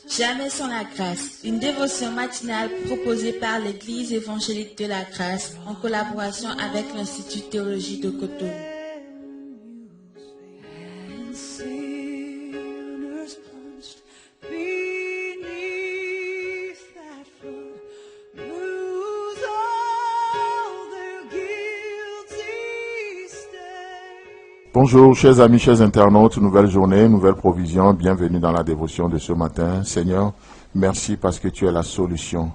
Jamais sans la grâce, une dévotion matinale proposée par l'Église évangélique de la grâce en collaboration avec l'Institut de théologie de Cotonou. Bonjour, chers amis, chers internautes, nouvelle journée, nouvelle provision, bienvenue dans la dévotion de ce matin. Seigneur, merci parce que tu es la solution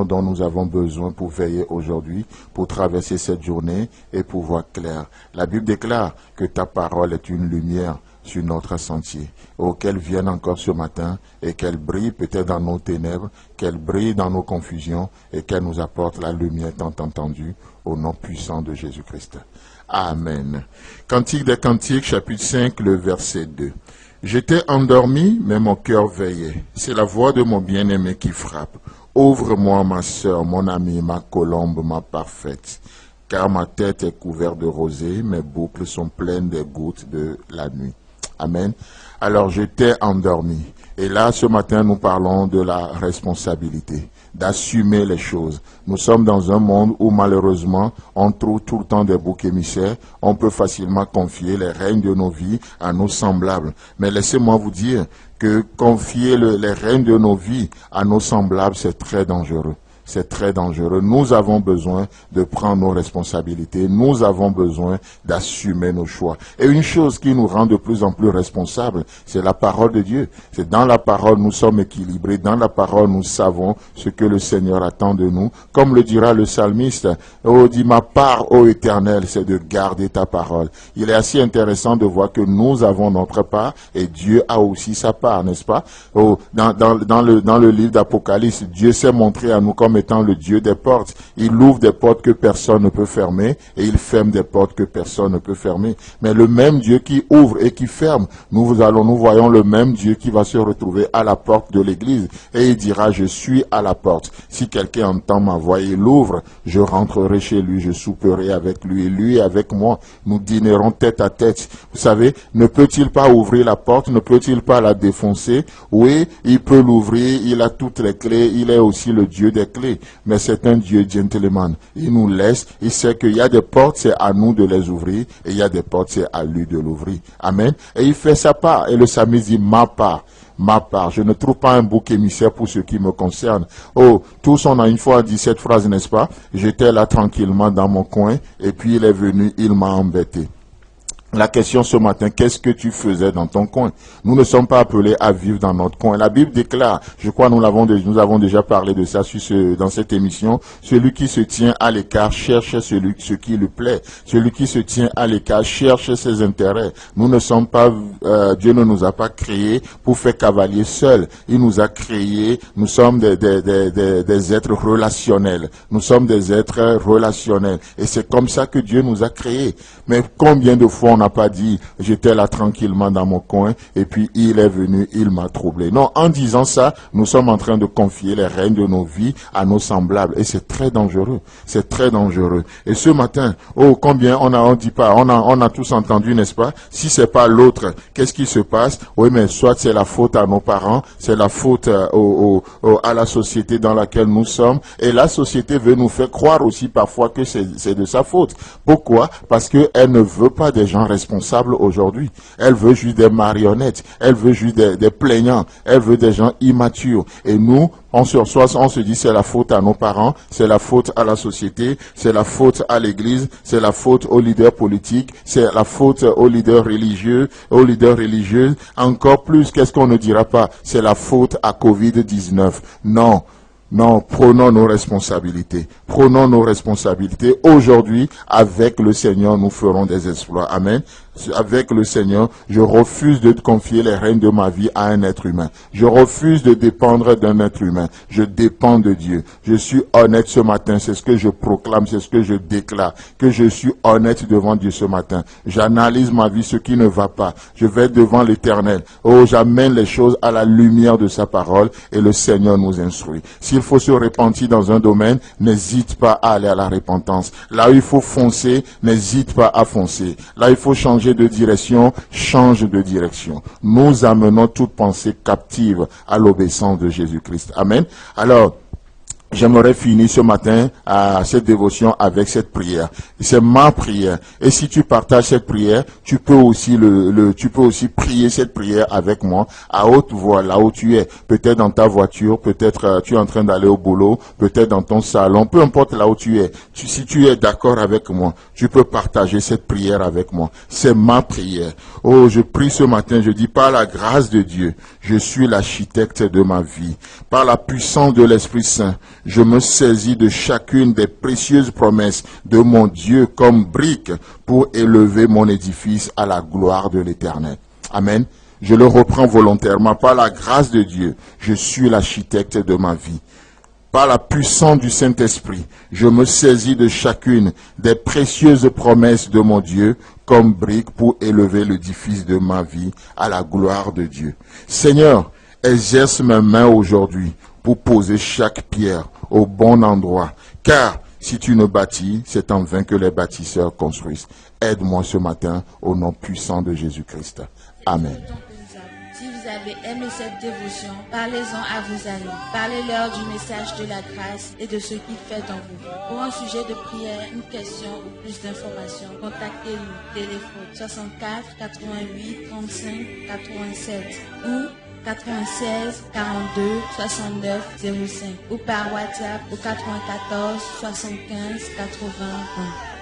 dont nous avons besoin pour veiller aujourd'hui, pour traverser cette journée et pour voir clair. La Bible déclare que ta parole est une lumière sur notre sentier, qu'elle vienne encore ce matin et qu'elle brille peut-être dans nos ténèbres, qu'elle brille dans nos confusions et qu'elle nous apporte la lumière tant entendue au nom puissant de Jésus-Christ. Amen. Cantique des Cantiques, chapitre 5, le verset 2. J'étais endormi, mais mon cœur veillait. C'est la voix de mon bien-aimé qui frappe. Ouvre-moi, ma sœur, mon amie, ma colombe, ma parfaite. Car ma tête est couverte de rosée, mes boucles sont pleines des gouttes de la nuit. Amen. Alors j'étais endormi. Et là, ce matin, nous parlons de la responsabilité, d'assumer les choses. Nous sommes dans un monde où malheureusement, on trouve tout le temps des boucs émissaires. On peut facilement confier les règnes de nos vies à nos semblables. Mais laissez-moi vous dire que confier les règnes de nos vies à nos semblables, c'est très dangereux. C'est très dangereux. Nous avons besoin de prendre nos responsabilités. Nous avons besoin d'assumer nos choix. Et une chose qui nous rend de plus en plus responsables, c'est la parole de Dieu. C'est dans la parole nous sommes équilibrés. Dans la parole nous savons ce que le Seigneur attend de nous. Comme le dira le psalmiste, « Oh, dis ma part, ô Éternel, c'est de garder ta parole. » Il est assez intéressant de voir que nous avons notre part et Dieu a aussi sa part, n'est-ce pas? Oh, dans le livre d'Apocalypse, Dieu s'est montré à nous comme étant le Dieu des portes. Il ouvre des portes que personne ne peut fermer et il ferme des portes que personne ne peut fermer. Mais le même Dieu qui ouvre et qui ferme, nous voyons le même Dieu qui va se retrouver à la porte de l'église et il dira, je suis à la porte. Si quelqu'un entend ma voix et l'ouvre, je rentrerai chez lui, je souperai avec lui et lui avec moi. Nous dînerons tête à tête. Vous savez, ne peut-il pas ouvrir la porte? Ne peut-il pas la défoncer? Oui, il peut l'ouvrir, il a toutes les clés, il est aussi le Dieu des clés. Mais c'est un Dieu gentleman. Il nous laisse, il sait qu'il y a des portes, c'est à nous de les ouvrir, et il y a des portes, c'est à lui de l'ouvrir. Amen. Et il fait sa part. Et le psalmiste dit, ma part. Ma part. Je ne trouve pas un bouc émissaire pour ce qui me concerne. Oh, tous on a une fois dit cette phrase, n'est-ce pas? J'étais là tranquillement dans mon coin, et puis il est venu, il m'a embêté. La question ce matin, qu'est-ce que tu faisais dans ton coin? Nous ne sommes pas appelés à vivre dans notre coin. La Bible déclare, je crois nous avons déjà parlé de ça dans cette émission, celui qui se tient à l'écart cherche ce qui lui plaît. Celui qui se tient à l'écart cherche ses intérêts. Nous ne sommes pas, Dieu ne nous a pas créés pour faire cavalier seul. Il nous a créés, nous sommes des êtres relationnels. Nous sommes des êtres relationnels. Et c'est comme ça que Dieu nous a créés. Mais combien de fois on n'a pas dit, j'étais là tranquillement dans mon coin, et puis il est venu, il m'a troublé. Non, en disant ça, nous sommes en train de confier les règnes de nos vies à nos semblables, et c'est très dangereux. C'est très dangereux. Et ce matin, oh, combien on a tous entendu, n'est-ce pas? Si c'est pas l'autre, qu'est-ce qui se passe? Oui, mais soit c'est la faute à nos parents, c'est la faute à la société dans laquelle nous sommes, et la société veut nous faire croire aussi parfois que c'est de sa faute. Pourquoi? Parce qu'elle ne veut pas des gens responsables aujourd'hui. Elle veut juste des marionnettes. Elle veut juste des plaignants. Elle veut des gens immatures. Et nous, on se dit c'est la faute à nos parents, c'est la faute à la société, c'est la faute à l'église, c'est la faute aux leaders politiques, c'est la faute aux leaders religieux, aux leaders religieuses. Encore plus, qu'est-ce qu'on ne dira pas? C'est la faute à Covid-19. Non. Non, prenons nos responsabilités. Prenons nos responsabilités. Aujourd'hui, avec le Seigneur, nous ferons des exploits. Amen. Avec le Seigneur, je refuse de confier les rênes de ma vie à un être humain. Je refuse de dépendre d'un être humain. Je dépends de Dieu. Je suis honnête ce matin. C'est ce que je proclame, c'est ce que je déclare. Que je suis honnête devant Dieu ce matin. J'analyse ma vie, ce qui ne va pas. Je vais devant l'Éternel. Oh, j'amène les choses à la lumière de sa parole et le Seigneur nous instruit. S'il faut se repentir dans un domaine, n'hésite pas à aller à la repentance. Là où il faut foncer, n'hésite pas à foncer. Là où il faut changer changer de direction, change de direction. Nous amenons toute pensée captive à l'obéissance de Jésus-Christ. Amen. Alors, j'aimerais finir ce matin à cette dévotion avec cette prière. C'est ma prière. Et si tu partages cette prière, tu peux aussi tu peux aussi prier cette prière avec moi à haute voix, là où tu es. Peut-être dans ta voiture, peut-être tu es en train d'aller au boulot, peut-être dans ton salon, peu importe là où tu es. Si tu es d'accord avec moi, tu peux partager cette prière avec moi. C'est ma prière. Oh, je prie ce matin, je dis par la grâce de Dieu, je suis l'architecte de ma vie. Par la puissance de l'Esprit Saint, je me saisis de chacune des précieuses promesses de mon Dieu comme brique pour élever mon édifice à la gloire de l'Éternel. Amen. Je le reprends volontairement. Par la grâce de Dieu, je suis l'architecte de ma vie. Par la puissance du Saint-Esprit, je me saisis de chacune des précieuses promesses de mon Dieu comme brique pour élever l'édifice de ma vie à la gloire de Dieu. Seigneur, exerce mes mains aujourd'hui pour poser chaque pierre au bon endroit. Car si tu ne bâtis, c'est en vain que les bâtisseurs construisent. Aide-moi ce matin au nom puissant de Jésus-Christ. Amen. Si vous avez aimé cette dévotion, parlez-en à vos amis. Parlez-leur du message de la grâce et de ce qu'il fait dans vous. Pour un sujet de prière, une question ou plus d'informations, contactez-nous. Téléphone 64 88 35 87 ou 96 42 69 05 ou par WhatsApp au 94 75 80 20.